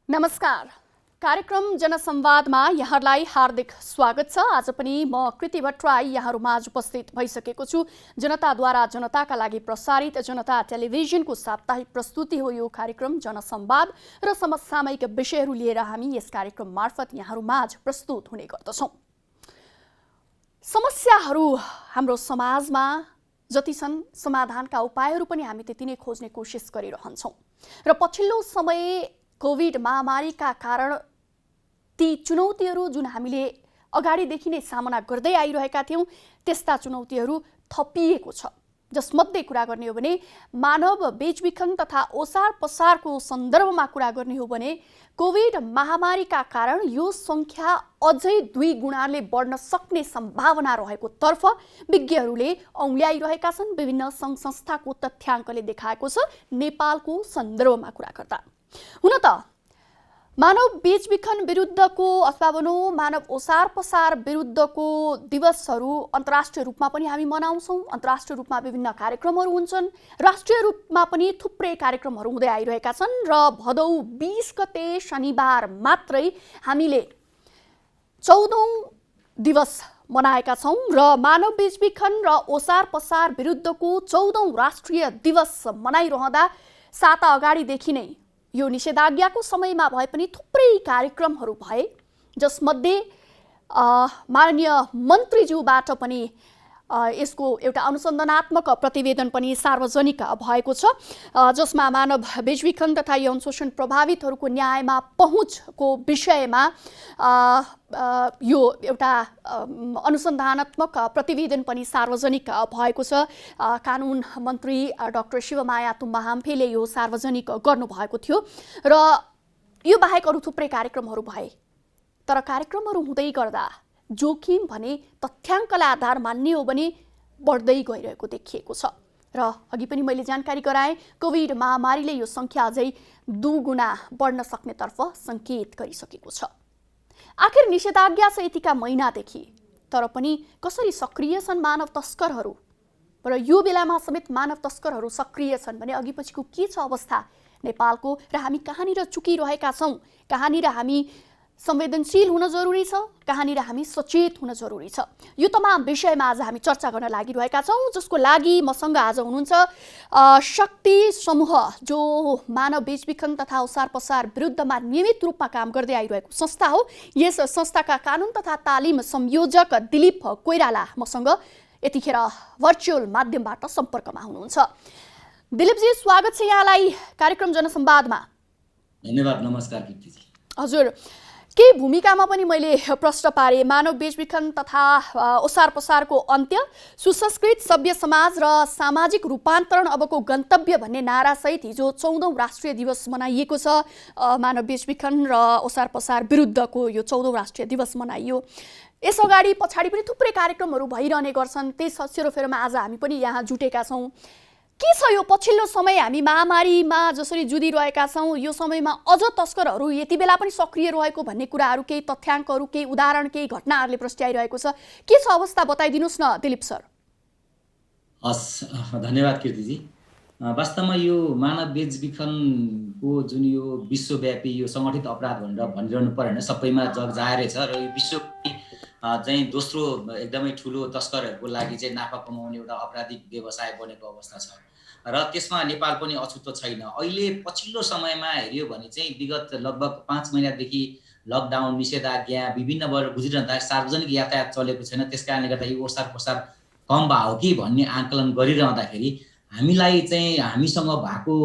नमस्कार। कार्यक्रम जनसंवादमा यहाँलाई हार्दिक स्वागत छ। आज पनि म कृति भट्टराई यहाँहरूमाझ उपस्थित भइसकेको छु। जनताद्वारा जनताका लागि प्रसारित जनता टेलिभिजनको साप्ताहिक प्रस्तुति हो यो कार्यक्रम जनसंवाद र समसामयिक विषयहरू लिएर हामी यस कार्यक्रम मार्फत यहाँहरूमाझ प्रस्तुत हुने गर्दछौँ। समस्याहरू हाम्रो समाजमा जति छन् समाधानका उपायहरू पनि हामी त्यति नै खोज्ने कोसिस गरिरहन्छौँ र पछिल्लो समय कोभिड महामारीका कारण ती चुनौतीहरू जुन हामीले अगाडिदेखि नै सामना गर्दै आइरहेका थियौँ त्यस्ता चुनौतीहरू थपिएको छ। जसमध्ये कुरा गर्ने हो भने मानव बेचबिखन तथा ओसार पसारको सन्दर्भमा कुरा गर्ने हो भने कोभिड महामारीका कारण यो सङ्ख्या अझै 2 गुणाले बढ्न सक्ने सम्भावना रहेको तर्फ विज्ञहरूले औँल्याइरहेका छन्। विभिन्न सङ्घ संस्थाको तथ्याङ्कले देखाएको छ नेपालको सन्दर्भमा कुरा गर्दा। हुन त मानव बेचबिखन विरुद्धको अथवा भनौँ मानव ओसार पसार विरुद्धको दिवसहरू अन्तर्राष्ट्रिय रूपमा पनि हामी मनाउँछौँ। अन्तर्राष्ट्रिय रूपमा विभिन्न कार्यक्रमहरू हुन्छन्। राष्ट्रिय रूपमा पनि थुप्रै कार्यक्रमहरू हुँदै आइरहेका छन् र भदौ 20 गते शनिबार मात्रै हामीले 14औं दिवस मनाएका छौँ र मानव बेचबिखन र ओसार पसार विरुद्धको 14औं राष्ट्रिय दिवस मनाइरहँदा साता अगाडिदेखि नै यो निषेधाज्ञाको समयमा भए पनि थुप्रै कार्यक्रमहरू भए, जसमध्ये माननीय मन्त्रीज्यूबाट पनि यसको एउटा अनुसन्धानात्मक प्रतिवेदन पनि सार्वजनिक भएको छ, जसमा मानव बेचबिखन तथा यौन शोषण प्रभावितहरूको न्यायमा पहुँचको विषयमा यो एउटा अनुसन्धानात्मक प्रतिवेदन पनि सार्वजनिक भएको छ। कानुन मन्त्री डाक्टर शिवमाया तुम्बा हाम्फेले यो सार्वजनिक गर्नुभएको थियो र यो बाहेक अरू थुप्रै कार्यक्रमहरू भए। तर कार्यक्रमहरू हुँदै गर्दा जोखिम भने तथ्याङ्कलाई आधार मान्ने हो भने बढ्दै गइरहेको देखिएको छ र अघि पनि मैले जानकारी गराएँ कोभिड महामारीले यो सङ्ख्या अझै 2 गुणा बढ्न सक्नेतर्फ सङ्केत गरिसकेको छ। आखिर निषेधाज्ञा छ यतिका महिनादेखि, तर पनि कसरी सक्रिय छन् मानव तस्करहरू र यो बेलामा समेत मानव तस्करहरू सक्रिय छन् भने अघि पछिको के छ अवस्था नेपालको र हामी कहाँनिर चुकिरहेका छौँ, कहाँनिर हामी संवेदनशील हुन जरुरी छ, कहाँनिर हामी सचेत हुन जरुरी छ। यो तमाम विषयमा आज हामी चर्चा गर्न लागिरहेका छौँ, जसको लागि मसँग आज हुनुहुन्छ शक्ति समूह, जो मानव बेचबिखन तथा ओसार पसार विरुद्धमा नियमित रूपमा काम गर्दै आइरहेको संस्था हो। यस संस्थाका कानुन तथा तालिम संयोजक दिलीप कोइराला मसँग यतिखेर भर्चुअल माध्यमबाट सम्पर्कमा हुनुहुन्छ। दिलीपजी, स्वागत छ यहाँलाई कार्यक्रम जनसंवादमा। धन्यवाद। नमस्कार कीर्तिजी। हजुर, केही भूमिकामा पनि मैले प्रश्न पारेँ। मानव बेचबिखन तथा ओसार पसारको अन्त्य, सुसंस्कृत सभ्य समाज र सामाजिक रूपान्तरण अबको गन्तव्य भन्ने नारासहित हिजो 14औं राष्ट्रिय दिवस मनाइएको छ। मानव बेचबिखन र ओसार पसार विरुद्धको यो 14औं राष्ट्रिय दिवस मनाइयो। यस अगाडि पछाडि पनि थुप्रै कार्यक्रमहरू भइरहने गर्छन्। त्यही सेरोफेरोमा आज हामी पनि यहाँ जुटेका छौँ। के छ यो पछिल्लो समय हामी महामारीमा जसरी जुधिरहेका छौँ, यो समयमा अझ तस्करहरू यति बेला पनि सक्रिय रहेको भन्ने कुराहरू, केही तथ्याङ्कहरू, केही उदाहरण, केही घटनाहरूले प्रस्ट्याइरहेको छ। के छ अवस्था बताइदिनुहोस् न दिलीप सर। हस्, धन्यवाद कीर्तिजी। वास्तवमा यो मानव बेचबिखनको जुन यो विश्वव्यापी यो सङ्गठित अपराध भनेर भनिरहनु परेन, सबैमा जग जाहेरै छ र यो विश्व चाहिँ दोस्रो एकदमै ठुलो तस्करहरूको लागि चाहिँ नाफा कमाउने एउटा आपराधिक व्यवसाय बनेको अवस्था छ र त्यसमा नेपाल पनि अछुतो छैन। अहिले पछिल्लो समयमा हेऱ्यो भने चाहिँ विगत लगभग 5 महिनादेखि लकडाउन, निषेधाज्ञा विभिन्न भएर गुजिरहँदा सार्वजनिक यातायात चलेको छैन। त्यसकारणले गर्दा यो ओसार पसार कम भयो कि भन्ने आकलन गरिरहँदाखेरि हामीलाई चाहिँ हामीसँग भएको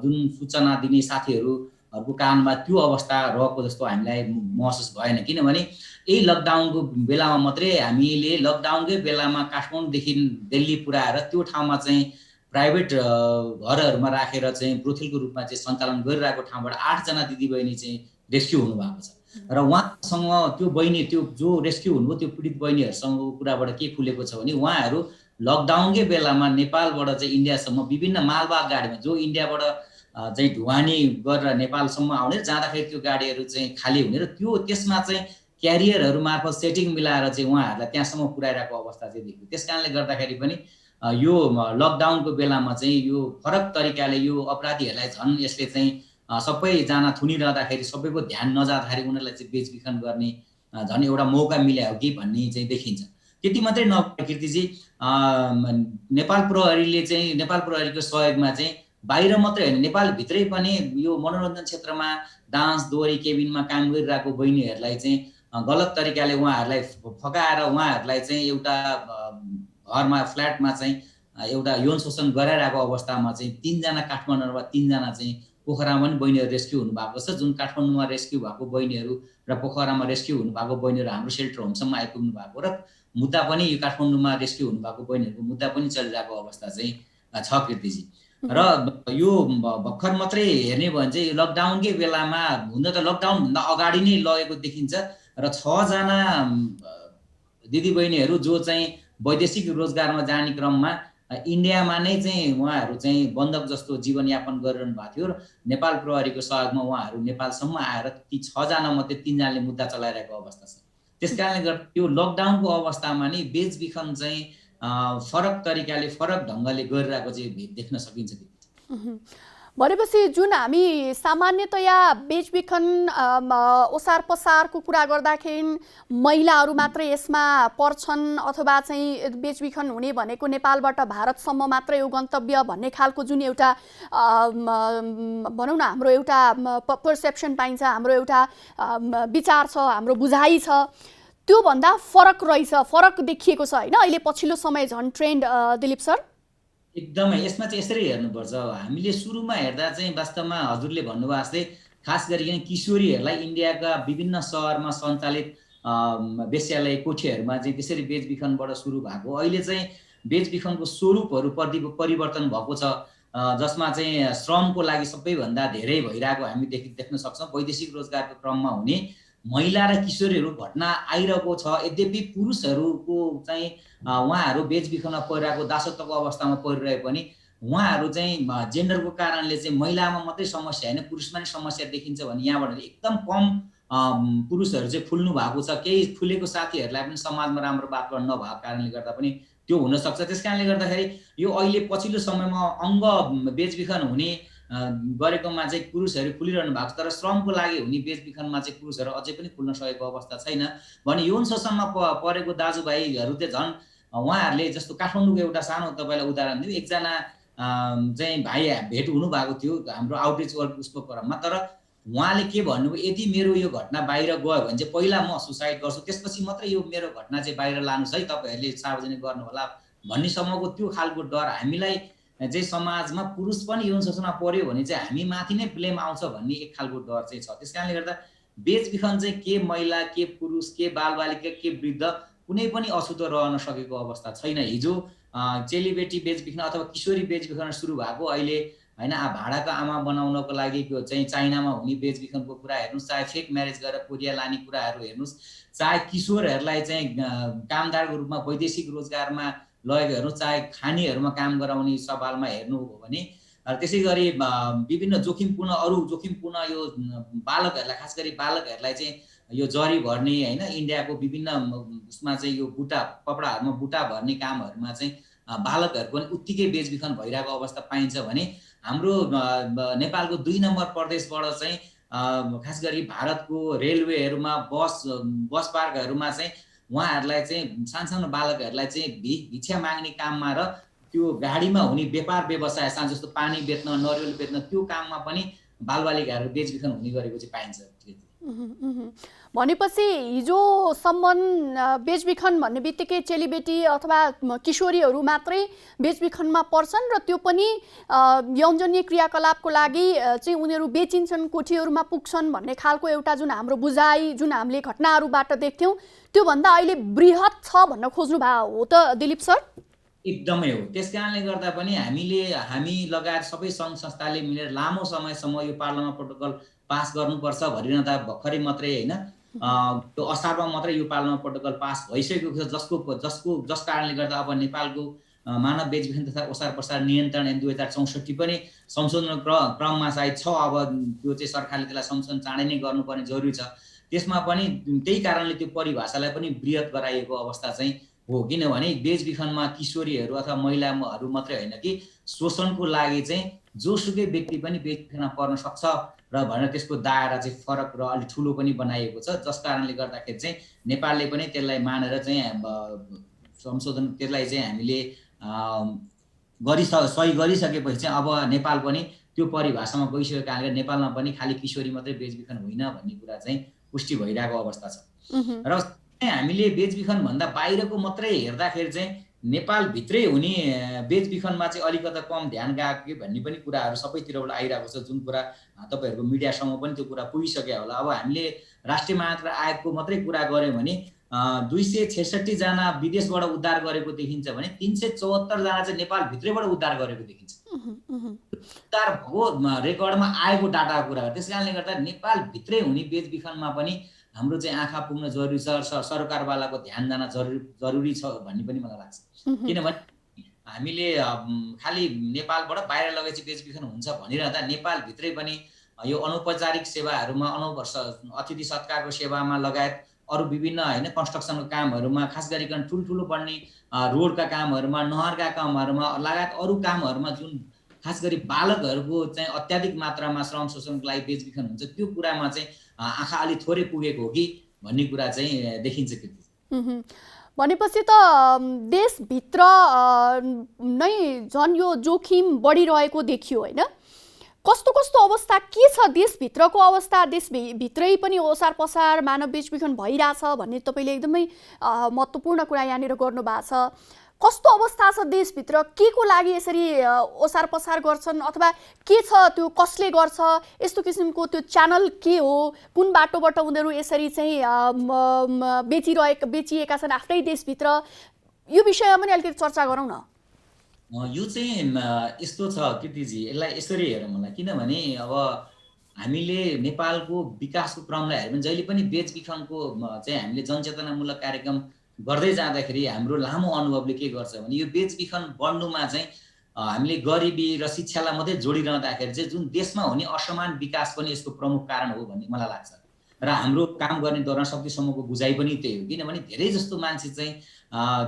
जुन सूचना दिने साथीहरूको कानमा त्यो अवस्था रहेको जस्तो हामीलाई महसुस भएन। किनभने यही लकडाउनको बेलामा मात्रै हामीले लकडाउनकै बेलामा काठमाडौँदेखि दिल्ली पुर्याएर त्यो ठाउँमा चाहिँ प्राइभेट घरहरूमा राखेर चाहिँ ब्रोथेलको रूपमा चाहिँ सञ्चालन गरिरहेको ठाउँबाट 8 जना दिदीबहिनी चाहिँ रेस्क्यु हुनुभएको छ र उहाँसँग त्यो बहिनी, त्यो जो रेस्क्यु हुनुभयो त्यो पीडित बहिनीहरूसँगको कुराबाट के खुलेको छ भने उहाँहरू लकडाउनकै बेलामा नेपालबाट चाहिँ इन्डियासम्म विभिन्न मालवाहक गाडीमा, जो इन्डियाबाट चाहिँ ढुवानी गरेर नेपालसम्म आउने, जाँदाखेरि त्यो गाडीहरू चाहिँ खाली हुने र त्यसमा चाहिँ क्यारियरहरू मार्फत सेटिङ मिलाएर चाहिँ उहाँहरूलाई त्यहाँसम्म पुर्याइरहेको अवस्था चाहिँ देखियो। त्यस कारणले गर्दाखेरि पनि यो लकडाउनको बेलामा चाहिँ यो फरक तरिकाले यो अपराधीहरूलाई झन् यसले चाहिँ सबैजना थुनिरहँदाखेरि सबैको ध्यान नजाँदाखेरि उनीहरूलाई चाहिँ बेचबिखन गर्ने झन् एउटा मौका मिल्यो कि भन्ने चाहिँ देखिन्छ। त्यति मात्रै नभए कीर्तिजी नेपाल प्रहरीको सहयोगमा चाहिँ बाहिर मात्रै होइन नेपालभित्रै पनि यो मनोरञ्जन क्षेत्रमा डान्स दोहोरी केबिनमा काम गरिरहेको बहिनीहरूलाई चाहिँ गलत तरिकाले उहाँहरूलाई फकाएर उहाँहरूलाई चाहिँ एउटा घरमा फ्ल्याटमा चाहिँ एउटा यौन शोषण गराइरहेको अवस्थामा चाहिँ 3 जना काठमाडौँमा 3 जना चाहिँ पोखरामा पनि बहिनीहरू रेस्क्यु हुनुभएको छ। जुन काठमाडौँमा रेस्क्यु भएको बहिनीहरू र पोखरामा रेस्क्यु हुनुभएको बहिनीहरू हाम्रो सेल्टर होमसम्म आइपुग्नु भएको र मुद्दा पनि यो काठमाडौँमा रेस्क्यु हुनुभएको बहिनीहरूको मुद्दा पनि चलिरहेको अवस्था चाहिँ छ कीर्तिजी। र यो भर्खर मात्रै हेर्ने भयो भने चाहिँ लकडाउनकै बेलामा हुन त लकडाउनभन्दा अगाडि नै लगेको देखिन्छ र 6 जना दिदीबहिनीहरू जो चाहिँ वैदेशिक रोजगारमा जाने क्रममा इन्डियामा नै चाहिँ उहाँहरू चाहिँ बन्धक जस्तो जीवनयापन गरिरहनु भएको थियो र नेपाल प्रहरीको सहयोगमा उहाँहरू नेपालसम्म आएर ती 6 जना मध्ये 3 जनाले मुद्दा चलाइरहेको अवस्था छ। त्यसकारणले गर्दा यो लकडाउनको अवस्थामा नै बेचबिखन चाहिँ फरक तरिकाले फरक ढङ्गले गरिरहेको चाहिँ देख्न सकिन्छ। भनेपछि जुन हामी सामान्यतया बेचबिखन ओसार पसारको कुरा गर्दाखेरि महिलाहरू मात्रै यसमा पर्छन् अथवा चाहिँ बेचबिखन हुने भनेको नेपालबाट भारतसम्म मात्रै हो गन्तव्य भन्ने खालको जुन एउटा भनौँ न हाम्रो एउटा पर्सेप्सन पाइन्छ, हाम्रो एउटा विचार छ, हाम्रो बुझाइ छ, त्यो भन्दा फरक रहेछ, फरक देखिएको छ हैन अहिले पछिल्लो समय झन् ट्रेन्ड दिलीप सर? एकदमै यसमा चाहिँ यसरी हेर्नुपर्छ। हामीले सुरुमा हेर्दा चाहिँ वास्तवमा हजुरले भन्नुभयो जस्तै खास गरिकन किशोरीहरूलाई इन्डियाका विभिन्न सहरमा सञ्चालित वेश्यालय कोठीहरूमा चाहिँ त्यसरी बेचबिखनबाट सुरु भएको। अहिले चाहिँ बेचबिखनको स्वरूपहरू परिवर्तन भएको छ, जसमा चाहिँ श्रमको लागि सबैभन्दा धेरै भइरहेको हामी देख्न सक्छौँ। वैदेशिक रोजगारको क्रममा हुने महिला र किशोरीहरू घटना आइरहेको छ। यद्यपि पुरुषहरूको चाहिँ उहाँहरू बेचबिखनमा परिरहेको दासत्वको अवस्थामा परिरहे पनि उहाँहरू चाहिँ जेन्डरको कारणले चाहिँ महिलामा मात्रै समस्या होइन पुरुषमा नै समस्या देखिन्छ भने यहाँबाट एकदम कम पुरुषहरू चाहिँ खुल्नु भएको छ। केही खुलेको साथीहरूलाई पनि समाजमा राम्रो वातावरण नभएको कारणले गर्दा पनि त्यो हुनसक्छ। त्यस कारणले गर्दाखेरि यो अहिले पछिल्लो समयमा अङ्ग बेचबिखन हुने गरेकोमा चाहिँ पुरुषहरू खुलिरहनु भएको छ, तर श्रमको लागि हुने बेचबिखनमा चाहिँ पुरुषहरू अझै पनि खुल्न सकेको अवस्था छैन भने यौन शोषणमा परेको दाजुभाइहरू चाहिँ झन् उहाँहरूले जस्तो काठमाडौँको एउटा सानो तपाईँलाई उदाहरण दिउँ। एकजना चाहिँ भाइ भेट हुनुभएको थियो हाम्रो आउटरिच वर्क उसको क्रममा, तर उहाँले के भन्नुभयो, यदि मेरो यो घटना बाहिर गयो भने चाहिँ पहिला म सुसाइड गर्छु, त्यसपछि मात्रै यो मेरो घटना चाहिँ बाहिर लानुहोस् है, तपाईँहरूले सार्वजनिक गर्नु होला भन्नेसम्मको त्यो खालको डर हामीलाई चाहिँ समाजमा पुरुष पनि यौन शोषणमा पर्यो भने चाहिँ हामी माथि नै ब्लेम आउँछ भन्ने एक खालको डर चाहिँ छ। त्यस कारणले गर्दा बेचबिखन चाहिँ के महिला के पुरुष के बालबालिका के वृद्ध कुनै पनि अछुतो रहन सकेको अवस्था छैन। हिजो चेलीबेटी बेचबिखन अथवा किशोरी बेचबिखन सुरु भएको अहिले होइन भाडाको आमा बनाउनको लागि चाहिँ चाइनामा हुने बेचबिखनको कुरा हेर्नुहोस्, चाहे फेक म्यारेज गरेर कोरिया लाने कुराहरू हेर्नुहोस्, चाहे किशोरहरूलाई चाहिँ कामदारको रूपमा वैदेशिक रोजगारमा लगेको हेर्नुहोस्, चाहे खानीहरूमा काम गराउने सवालमा हेर्नु हो भने त्यसै गरी विभिन्न जोखिमपूर्ण अरू जोखिमपूर्ण यो बालकहरूलाई खास गरी बालकहरूलाई चाहिँ यो जरी भर्ने होइन इन्डियाको विभिन्न उसमा चाहिँ यो बुटा कपडाहरूमा बुटा भर्ने कामहरूमा चाहिँ बालकहरूको पनि उत्तिकै बेचबिखन भइरहेको अवस्था पाइन्छ भने हाम्रो नेपालको 2 नम्बर प्रदेशबाट चाहिँ खास गरी भारतको रेलवेहरूमा बस पार्कहरूमा चाहिँ उहाँहरूलाई चाहिँ सानसानो बालकहरूलाई चाहिँ भिक्षा माग्ने काममा र त्यो गाडीमा हुने व्यापार व्यवसाय जस्तो पानी बेच्न नरिवल बेच्न त्यो काममा पनि बालबालिकाहरू बेचबिखन हुने गरेको चाहिँ पाइन्छ। भनेपछि हिजोसम्म बेचबिखन भन्ने बित्तिकै चेलीबेटी अथवा किशोरीहरू मात्रै बेचबिखनमा पर्छन् र त्यो पनि यौनजन्य क्रियाकलापको लागि चाहिँ उनीहरू बेचिन्छन्, कोठीहरूमा पुग्छन् भन्ने खालको एउटा जुन हाम्रो बुझाइ जुन हामीले घटनाहरूबाट देख्थ्यौँ त्योभन्दा अहिले बृहत छ भन्न खोज्नु भएको हो त दिलीप सर? एकदमै हो। त्यस कारणले गर्दा पनि हामी लगायत सबै सङ्घ संस्थाले मिलेर लामो समयसम्म यो पार्लामा प्रोटोकल पास गर्नुपर्छ भनिरहँदा भर्खरै मात्रै होइन त्यो असारमा मात्रै यो पार्लामा प्रोटोकल पास भइसकेको छ, जस कारणले गर्दा अब नेपालको मानव बेचबिखन तथा ओसार पसार नियन्त्रण ऐन 2064 पनि संशोधन क्रममा सायद छ। अब त्यो चाहिँ सरकारले त्यसलाई संशोधन चाँडै नै गर्नुपर्ने जरुरी छ। त्यसमा पनि त्यही कारणले त्यो परिभाषालाई पनि वृहत गराइएको अवस्था चाहिँ हो। किनभने बेचबिखनमा किशोरीहरू अथवा महिलाहरू मात्रै होइन कि शोषणको लागि चाहिँ जोसुकै व्यक्ति पनि बेचबिखनमा पर्न सक्छ र भनेर त्यसको दायरा चाहिँ फरक र अलिक ठुलो पनि बनाइएको छ, जस कारणले गर्दाखेरि चाहिँ नेपालले पनि त्यसलाई मानेर चाहिँ संशोधन त्यसलाई चाहिँ हामीले सही गरिसकेपछि चाहिँ अब नेपाल पनि त्यो परिभाषामा गइसकेको कारणले नेपालमा पनि खालि किशोरी मात्रै बेचबिखन होइन भन्ने कुरा चाहिँ पुष्टि भइरहेको अवस्था छ। र हामीले बेचबिखन भन्दा बाहिरको मात्रै हेर्दाखेरि चाहिँ नेपालभित्रै हुने बेचबिखनमा चाहिँ अलिकति कम ध्यान गएको कि भन्ने पनि कुराहरू सबैतिरबाट आइरहेको छ, जुन कुरा तपाईँहरूको मिडियासम्म पनि त्यो कुरा पुगिसक्यो होला। अब हामीले राष्ट्रिय मानक आयोगको मात्रै कुरा गऱ्यौँ भने 266 जना विदेशबाट उद्धार गरेको देखिन्छ भने 374 जना चाहिँ नेपालभित्रैबाट उद्धार गरेको देखिन्छ। उद्धार भएको रेकर्डमा आएको डाटाको कुरा हो। त्यस कारणले गर्दा नेपालभित्रै हुने बेचबिखनमा पनि हाम्रो चाहिँ आँखा पुग्न जरुरी छ, सरकारवालाको ध्यान जान जरुरी छ भन्ने पनि मलाई लाग्छ। किनभने हामीले खालि नेपालबाट बाहिर लगेपछि बेचबिखन हुन्छ भनिरहँदा नेपालभित्रै पनि यो अनौपचारिक सेवाहरूमा अतिथि सत्कारको सेवामा लगायत अरू विभिन्न होइन कन्स्ट्रक्सनको कामहरूमा, खास गरिकन ठुल्ठुलो बन्ने रोडका कामहरूमा, नहरका कामहरूमा लगायत अरू कामहरूमा जुन खास गरी बालकहरूको चाहिँ अत्याधिक मात्रामा श्रम शोषणको लागि बेचबिखन हुन्छ, त्यो कुरामा चाहिँ आँखा अलि थोरै पुगेको हो कि भन्ने कुरा चाहिँ देखिन्छ। भनेपछि त देशभित्र नै झन् यो जोखिम बढिरहेको देखियो होइन? कस्तो कस्तो अवस्था के छ देशभित्रको अवस्था? देशभित्रै पनि ओसार पसार मानव बेचबिखन भइरहेछ भन्ने तपाईँले एकदमै महत्त्वपूर्ण कुरा यहाँनिर गर्नुभएको छ। कस्तो अवस्था छ देशभित्र? के को लागि यसरी ओसार पसार गर्छन् अथवा के छ त्यो, कसले गर्छ, यस्तो किसिमको त्यो च्यानल के हो, कुन बाटोबाट उनीहरू यसरी चाहिँ बेचिएका छन् आफ्नै देशभित्र? यो विषयमा पनि अलिकति चर्चा गरौँ न। यो चाहिँ यस्तो छ कीर्तिजी, यसलाई यसरी हेरौँ होला। किनभने अब हामीले नेपालको विकासको क्रमलाई हेऱ्यौँ भने जहिले पनि बेचबिखनको चाहिँ हामीले जनचेतनामूलक कार्यक्रम गर्दै जाँदाखेरि हाम्रो लामो अनुभवले के गर्छ भने यो बेचबिखन बढ्नुमा चाहिँ हामीले गरिबी र शिक्षालाई मात्रै जोडिरहँदाखेरि चाहिँ जुन देशमा हुने असमान विकास पनि यसको प्रमुख कारण हो भन्ने मलाई लाग्छ। र हाम्रो काम गर्ने दौरान शक्तिसम्मको बुझाइ पनि त्यही हो। किनभने धेरै जस्तो मान्छे चाहिँ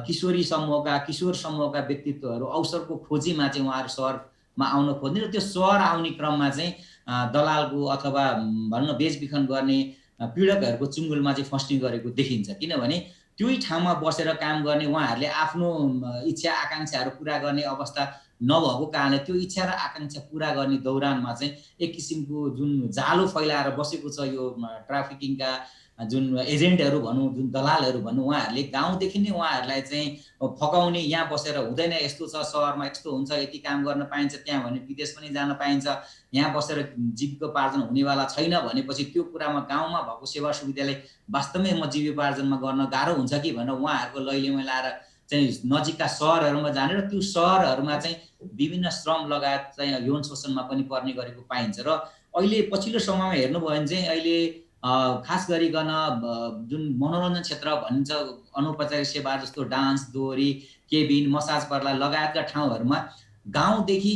किशोर समूहका व्यक्तित्वहरू अवसरको खोजीमा चाहिँ उहाँहरू सहरमा आउन खोज्ने र त्यो सहर आउने क्रममा चाहिँ दलालको अथवा भनौँ न बेचबिखन गर्ने पीडकहरूको चुङ्गुलमा चाहिँ फस्ने गरेको देखिन्छ। किनभने त्यही ठाउँमा बसेर काम गर्ने, उहाँहरूले आफ्नो इच्छा आकाङ्क्षाहरू पुरा गर्ने अवस्था नभएको कारणले त्यो इच्छा र आकाङ्क्षा पुरा गर्ने दौरानमा चाहिँ एक किसिमको जुन जालो फैलाएर बसेको छ यो ट्राफिकिङका जुन एजेन्टहरू भनौँ, जुन दलालहरू भनौँ, उहाँहरूले गाउँदेखि नै उहाँहरूलाई चाहिँ फकाउने, यहाँ बसेर हुँदैन, यस्तो छ, सहरमा यस्तो हुन्छ, यति काम गर्न पाइन्छ, त्यहाँ भने विदेश पनि जान पाइन्छ, यहाँ बसेर जीविकोपार्जन हुनेवाला छैन भनेपछि त्यो कुरामा गाउँमा भएको सेवा सुविधालाई वास्तवमै म जीविकोपार्जनमा गर्न गाह्रो हुन्छ कि भनेर उहाँहरूको लैलेमा लाएर चाहिँ नजिकका सहरहरूमा जाने र त्यो सहरहरूमा चाहिँ विभिन्न श्रम लगायत चाहिँ यौन शोषणमा पनि पर्ने गरेको पाइन्छ। र अहिले पछिल्लो समयमा हेर्नुभयो भने चाहिँ अहिले खास गरिकन जुन मनोरञ्जन क्षेत्र भनिन्छ, अनौपचारिक सेवा जस्तो डान्स, दोहोरी, केबिन, मसाज पर्ला लगायतका ठाउँहरूमा गाउँदेखि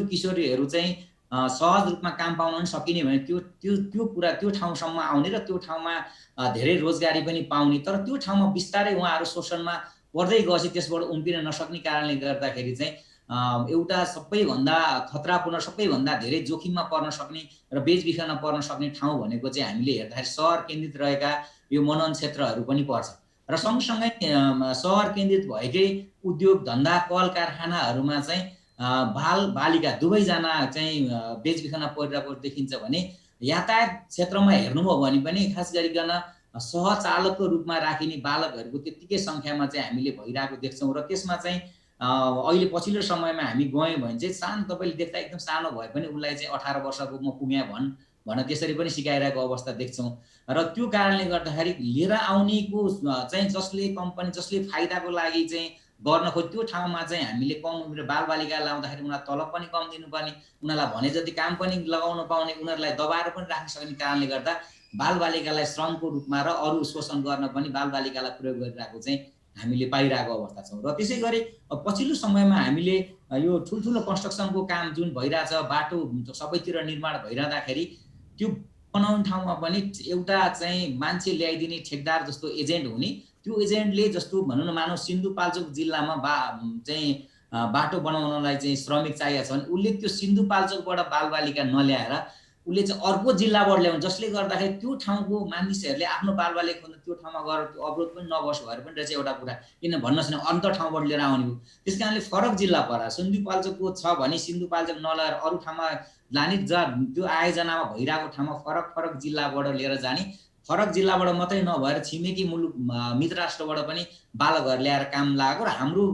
किशोरीहरू चाहिँ सहज रूपमा काम पाउन पनि सकिने भने त्यो ठाउँसम्म आउने र त्यो ठाउँमा धेरै रोजगारी पनि पाउने। तर त्यो ठाउँमा बिस्तारै उहाँहरू शोषणमा पर्दै गएपछि त्यसबाट उम्किन नसक्ने कारणले गर्दाखेरि चाहिँ एउटा सबैभन्दा खतरापूर्ण, सबैभन्दा धेरै जोखिममा पर्न सक्ने र बेचबिखनमा पर्न सक्ने ठाउँ भनेको चाहिँ हामीले हेर्दाखेरि सहर केन्द्रित रहेका यो मनोरञ्जन क्षेत्रहरू पनि पर्छ। र सँगसँगै सहर केन्द्रित भएकै उद्योग धन्दा कल कारखानाहरूमा चाहिँ बाल बालिका दुवैजना चाहिँ बेचबिखनमा परिरहेको देखिन्छ भने यातायात क्षेत्रमा हेर्नुभयो भने पनि खास गरिकन सहचालकको रूपमा राखिने बालकहरूको त्यत्तिकै सङ्ख्यामा चाहिँ हामीले भइरहेको देख्छौँ। र त्यसमा चाहिँ अहिले पछिल्लो समयमा हामी गयौँ भने चाहिँ सानो, तपाईँले देख्दा एकदम सानो भए पनि उसलाई चाहिँ 18 वर्षको म पुगेँ भन त्यसरी पनि सिकाइरहेको अवस्था देख्छौँ। र त्यो कारणले गर्दाखेरि लिएर आउनेको चाहिँ जसले फाइदाको लागि चाहिँ गर्न खोज्यो त्यो ठाउँमा चाहिँ हामीले कम उमेर बालबालिका लाउँदाखेरि उनीहरूलाई तलब पनि कम दिनुपर्ने, उनीहरूलाई भने जति काम पनि लगाउन पाउने, उनीहरूलाई दबाएर पनि राख्न सक्ने कारणले गर्दा बालबालिकालाई श्रमको रूपमा र अरू शोषण गर्न पनि बालबालिकालाई प्रयोग गरिरहेको चाहिँ हामीले पाइरहेको अवस्था छौँ। र त्यसै गरी पछिल्लो समयमा हामीले यो ठुल्ठुलो कन्स्ट्रक्सनको काम जुन भइरहेछ, बाटो सबैतिर निर्माण भइरहँदाखेरि त्यो बनाउने ठाउँमा पनि एउटा चाहिँ मान्छे ल्याइदिने ठेकदार जस्तो एजेन्ट हुने, त्यो एजेन्टले जस्तो भनौँ न मानव सिन्धुपाल्चोक जिल्लामा चाहिँ बाटो बनाउनलाई चाहिँ श्रमिक चाहिएको छ भने उसले त्यो सिन्धुपाल्चोकबाट बालबालिका नल्याएर उसले चाहिँ अर्को जिल्लाबाट ल्याउनु, जसले गर्दाखेरि त्यो ठाउँको मानिसहरूले आफ्नो बालबालिका खोज्न त्यो ठाउँमा गएर त्यो अवरोध पनि नबसो भएर पनि रहेछ एउटा कुरा। किन भन्नुहोस् न, अन्त ठाउँबाट लिएर आउने हो। त्यस कारणले फरक जिल्ला परा सिन्धुपाल्चोकको छ भने सिन्धुपाल्चोक नलगाएर अरू ठाउँमा लाने, त्यो आयोजनामा भइरहेको ठाउँमा फरक फरक जिल्लाबाट लिएर जाने, फरक जिल्लाबाट मात्रै नभएर छिमेकी मुलुक मित्र राष्ट्रबाट पनि बालकहरू ल्याएर काम लागेको र हाम्रो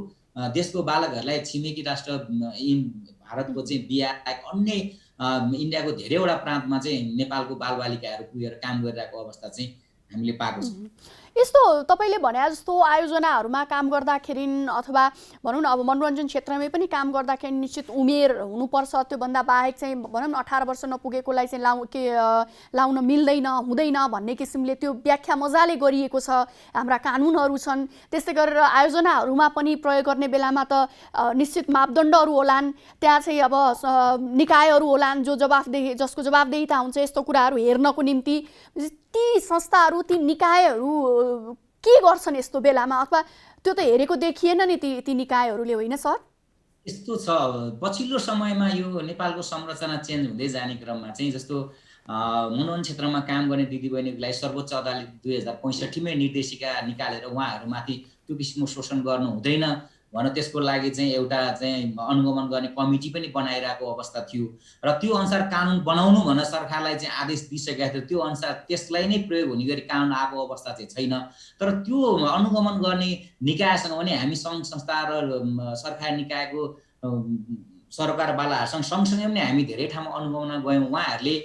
देशको बालकहरूलाई छिमेकी राष्ट्र भारतको चाहिँ बिहार अन्य इन्डियाको धेरैवटा प्रान्तमा चाहिँ नेपालको बालबालिकाहरू पुगेर काम गरिरहेको अवस्था चाहिँ हामीले पाएको छौँ। यस्तो तपाईले भने जस्तो आयोजनाहरूमा काम गर्दाखेरि अथवा भनौँ न अब मनोरञ्जन क्षेत्रमै पनि काम गर्दाखेरि निश्चित उमेर हुनुपर्छ, त्योभन्दा बाहेक चाहिँ भनौँ न 18 वर्ष नपुगेकोलाई चाहिँ लाउन मिल्दैन हुँदैन भन्ने किसिमले त्यो व्याख्या मजाले गरिएको छ, हाम्रा कानुनहरू छन्। त्यस्तै गरेर आयोजनाहरूमा पनि प्रयोग गर्ने बेलामा त निश्चित मापदण्डहरू होलान्, त्यहाँ चाहिँ अब निकायहरू होलान् जसको जवाफदेहिता हुन्छ यस्तो कुराहरू हेर्नको निम्ति। ती संस्थाहरू ती निकायहरू के गर्छन् यस्तो बेलामा, अथवा त्यो त हेरेको देखिएन नि ती निकायहरूले, होइन सर? यस्तो छ, पछिल्लो समयमा यो नेपालको संरचना चेन्ज हुँदै जाने क्रममा चाहिँ जस्तो मनोरञ्जन क्षेत्रमा काम गर्ने दिदीबहिनीहरूलाई सर्वोच्च अदालत 2065मै निर्देशिका निकालेर उहाँहरूमाथि त्यो किसिमको शोषण गर्नु हुँदैन भनेर त्यसको लागि चाहिँ एउटा चाहिँ अनुगमन गर्ने कमिटी पनि बनाइरहेको अवस्था थियो र त्यो अनुसार कानुन बनाउनु भनेर सरकारलाई चाहिँ आदेश दिइसकेका थियो। त्यो अनुसार त्यसलाई नै प्रयोग हुने गरी कानुन आएको अवस्था चाहिँ छैन। तर त्यो अनुगमन गर्ने निकायसँग पनि हामी सङ्घ संस्था र सरकारी निकायको सरकारवालाहरूसँग सँगसँगै पनि हामी धेरै ठाउँमा अनुगमन गयौँ। उहाँहरूले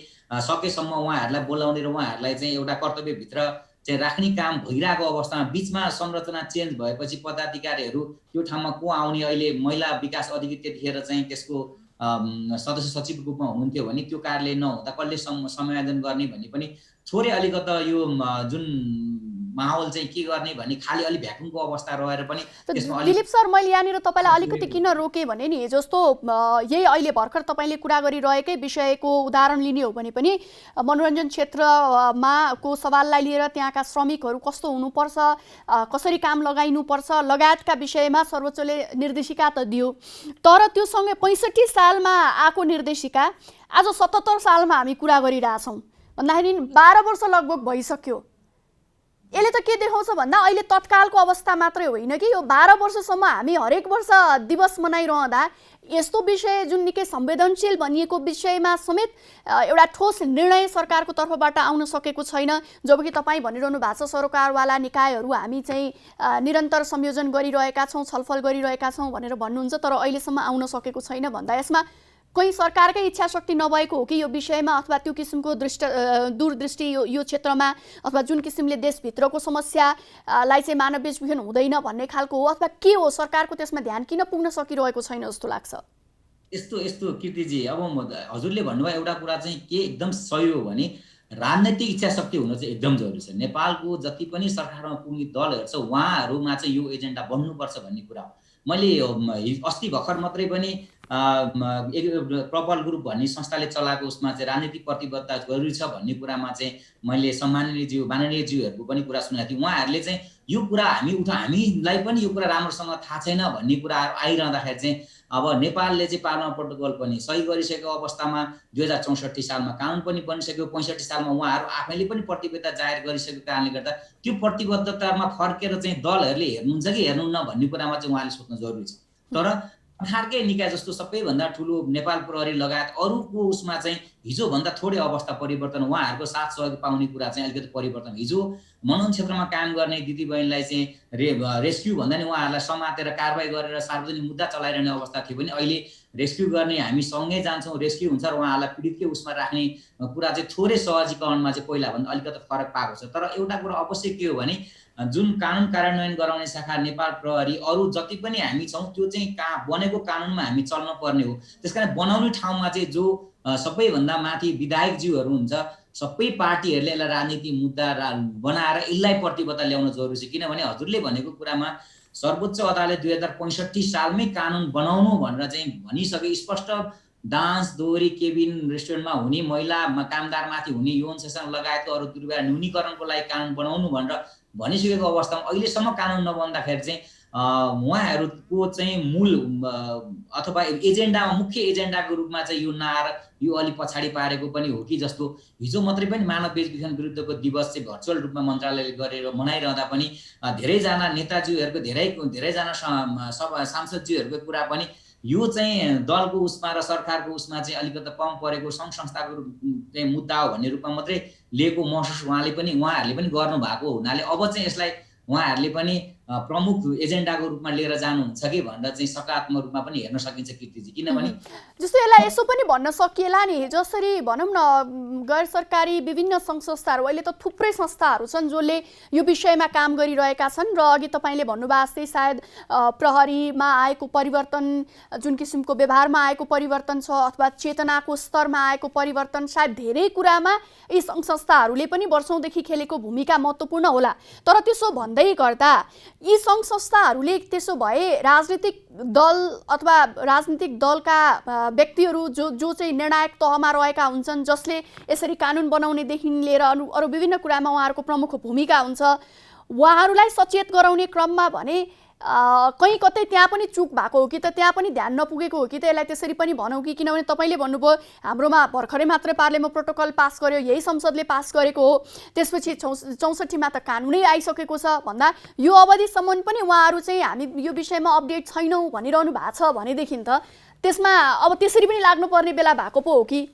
सकेसम्म उहाँहरूलाई बोलाउने र उहाँहरूलाई चाहिँ एउटा कर्तव्यभित्र चाहिँ राख्ने काम भइरहेको अवस्थामा बिचमा संरचना चेन्ज भएपछि पदाधिकारीहरू त्यो ठाउँमा को आउने, अहिले महिला विकास अधिकारी त्यतिखेर चाहिँ त्यसको सदस्य सचिवको रूपमा हुनुहुन्थ्यो भने त्यो कार्यालय नहुँदा कसले समायोजन गर्ने भन्ने पनि थोरै अलिकता यो जुन माहौल चाहिँ के गर्ने भन्ने खालि अलि भ्याकुमको अवस्था रहेर पनि दिलीप सर, मैले यहाँनिर तपाईँलाई अलिकति किन रोकेँ भने नि, जस्तो यही अहिले भर्खर तपाईँले कुरा गरिरहेकै विषयको उदाहरण लिने हो भने पनि मनोरञ्जन क्षेत्रमा को सवाललाई लिएर त्यहाँका श्रमिकहरू कस्तो हुनुपर्छ, कसरी काम लगाइनुपर्छ लगायतका विषयमा सर्वोच्चले निर्देशिका त दियो। तर त्यो सँगै 65 सालमा आएको निर्देशिका आज 77 सालमा हामी कुरा गरिरहेछौँ भन्दाखेरि 12 वर्ष लगभग भइसक्यो। यसले त के देखाउँछ भन्दा अहिले तत्कालको अवस्था मात्रै होइन कि यो 12 वर्षसम्म हामी हरेक वर्ष दिवस मनाइरहँदा यस्तो विषय जुन निकै संवेदनशील भनिएको विषयमा समेत एउटा ठोस निर्णय सरकारको तर्फबाट आउन सकेको छैन। जबकि तपाईँ भनिरहनु भएको छ सरकारवाला निकायहरू हामी चाहिँ निरन्तर संयोजन गरिरहेका छौँ, छलफल गरिरहेका छौँ भनेर भन्नुहुन्छ, तर अहिलेसम्म आउन सकेको छैन भन्दा यसमा कहीँ सरकारकै इच्छा शक्ति नभएको हो कि यो विषयमा, अथवा त्यो किसिमको दूरदृष्टि यो क्षेत्रमा, अथवा जुन किसिमले देशभित्रको समस्यालाई चाहिँ मानव बेचबिखन हुँदैन भन्ने खालको हो, अथवा के हो, सरकारको त्यसमा ध्यान किन पुग्न सकिरहेको छैन जस्तो लाग्छ? यस्तो कीर्तिजी, अब हजुरले भन्नुभयो एउटा कुरा चाहिँ के एकदम सही हो भने राजनैतिक इच्छा शक्ति हुन चाहिँ एकदम जरुरी छ। नेपालको जति पनि सरकारमा पुग्ने दलहरू छ उहाँहरूमा चाहिँ यो एजेन्डा बन्नुपर्छ भन्ने कुरा हो। मैले अस्ति भर्खर मात्रै पनि प्रबल ग्रुप भन्ने संस्थाले चलाएको उसमा चाहिँ राजनीतिक प्रतिबद्धता जरुरी छ भन्ने कुरामा चाहिँ मैले माननीय ज्यूहरूको पनि कुरा सुनेको थिएँ। उहाँहरूले चाहिँ यो कुरा हामीलाई पनि यो कुरा राम्रोसँग थाहा छैन भन्ने कुराहरू आइरहँदाखेरि चाहिँ अब नेपालले चाहिँ पार्लियामा प्रोटोकल पनि सही गरिसकेको अवस्थामा 2064 सालमा कानुन पनि बनिसक्यो, 65 सालमा उहाँहरू आफैले पनि प्रतिबद्धता जाहेर गरिसकेको कारणले गर्दा त्यो प्रतिबद्धतामा फर्केर चाहिँ दलहरूले हेर्नुहुन्छ कि हेर्नुहुन्न भन्ने कुरामा चाहिँ उहाँले सोच्न जरुरी छ। तर सरकारकै निकाय जस्तो सबैभन्दा ठुलो नेपाल प्रहरी लगायत अरूको उसमा चाहिँ हिजोभन्दा थोरै अवस्था परिवर्तन, उहाँहरूको साथ सहयोग पाउने कुरा चाहिँ अलिकति परिवर्तन। हिजो मनोरञ्जन क्षेत्रमा काम गर्ने दिदीबहिनीलाई चाहिँ रेस्क्यू भन्दा नि उहाँहरूलाई समातेर कारबाही गरेर सार्वजनिक मुद्दा चलाइरहने अवस्था थियो भने अहिले रेस्क्यू गर्ने हामी सँगै जान्छौँ, रेस्क्यू हुन्छ र उहाँहरूलाई पीडितकै उसमा राख्ने कुरा चाहिँ थोरै सहजीकरणमा चाहिँ पहिलाभन्दा अलिकति फरक पाएको छ। तर एउटा कुरा अवश्य के हो भने जुन कानुन कार्यान्वयन गराउने शाखा नेपाल प्रहरी अरू जति पनि हामी छौँ त्यो चाहिँ बनेको कानुनमा हामी चल्न पर्ने हो। त्यसकारण बनाउने ठाउँमा चाहिँ जो सबैभन्दा माथि विधायकज्यूहरू हुन्छ, सबै पार्टीहरूले यसलाई राजनीति मुद्दा बनाएर यसलाई प्रतिबद्धता ल्याउन जरुरी छ। किनभने हजुरले भनेको कुरामा सर्वोच्च अदालत 2065 सालमै कानुन बनाउनु भनेर चाहिँ भनिसके, स्पष्ट डान्स दोहोरी केबिन रेस्टुरेन्टमा हुने महिला कामदारमाथि हुने यौन शोषण लगायतको अरू दुर्व्यवहार न्यूनीकरणको लागि कानुन बनाउनु भनेर भनिसकेको अवस्थामा अहिलेसम्म कानुन नबन्दाखेरि चाहिँ उहाँहरूको चाहिँ मूल अथवा एजेन्डामा मुख्य एजेन्डाको रूपमा चाहिँ यो नआएर यो अलि पछाडि पारेको पनि हो कि जस्तो हिजो मात्रै पनि मानव बेचबिखन विरुद्धको दिवस चाहिँ भर्चुअल रूपमा मन्त्रालयले गरेर मनाइरहँदा पनि धेरैजना नेताजीहरूको धेरैजना सांसदजीहरूको कुरा पनि यो चाहिँ दलको उसमा र सरकारको उसमा चाहिँ अलिकति कम परेको सङ्घ संस्थाको चाहिँ मुद्दा हो भन्ने रूपमा मात्रै लिएको महसुस उहाँहरूले पनि गर्नु भएको हुनाले अब चाहिँ यसलाई उहाँहरूले पनि प्रमुख एजेन्डाको रूपमा लिएर जानुहुन्छ कि भनेर चाहिँ सकारात्मक रूपमा पनि हेर्न सकिन्छ कीर्तिजी किनभने जस्तो यसलाई यसो पनि भन्न सकिएला नि जसरी भनौँ न गैर सरकारी विभिन्न सङ्घ संस्थाहरू अहिले त थुप्रै संस्थाहरू छन् जसले यो विषयमा काम गरिरहेका छन् र अघि तपाईँले भन्नुभएको जस्तै सायद प्रहरीमा आएको परिवर्तन जुन किसिमको व्यवहारमा आएको परिवर्तन छ अथवा चेतनाको स्तरमा आएको परिवर्तन सायद धेरै कुरामा यी सङ्घ संस्थाहरूले पनि वर्षौँदेखि खेलेको भूमिका महत्त्वपूर्ण होला तर त्यसो भन्दै गर्दा यी सङ्घ संस्थाहरूले त्यसो भए राजनीतिक दल अथवा राजनीतिक दलका व्यक्तिहरू जो चाहिँ निर्णायक तहमा रहेका हुन्छन् जसले यसरी कानुन बनाउनेदेखि लिएर अरू विभिन्न कुरामा उहाँहरूको प्रमुख भूमिका हुन्छ उहाँहरूलाई सचेत गराउने क्रममा भने कहीँ कतै त्यहाँ पनि चुक भएको हो कि त त्यहाँ पनि ध्यान नपुगेको हो कि त यसलाई त्यसरी पनि भनौँ कि किनभने तपाईँले भन्नुभयो हाम्रोमा भर्खरै मात्रै पार्लियामेन्ट प्रोटोकल पास गर्यो यही संसदले पास गरेको हो त्यसपछि 64मा त कानुनै आइसकेको छ भन्दा यो अवधिसम्म पनि उहाँहरू चाहिँ हामी यो विषयमा अपडेट छैनौँ भनिरहनु भएको छ भनेदेखि त त्यसमा अब त्यसरी पनि लाग्नुपर्ने बेला भएको पो हो कि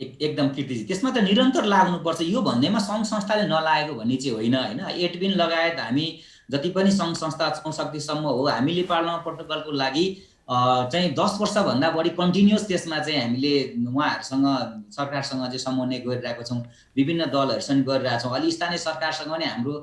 एकदम कीर्तिजी त्यसमा त निरन्तर लाग्नुपर्छ यो भन्दैमा सङ्घ संस्थाले नलागेको भन्ने चाहिँ होइन होइन एडमिन लगायत हामी जति पनि सङ्घ संस्था 64सम्म हो हामीले पार्लियामेन्ट प्रोटोकलको लागि चाहिँ 10 वर्षभन्दा बढी कन्टिन्युस त्यसमा चाहिँ हामीले उहाँहरूसँग सरकारसँग चाहिँ समन्वय गरिरहेको छौँ विभिन्न दलहरूसँग गरिरहेको छौँ अलि स्थानीय सरकारसँग पनि हाम्रो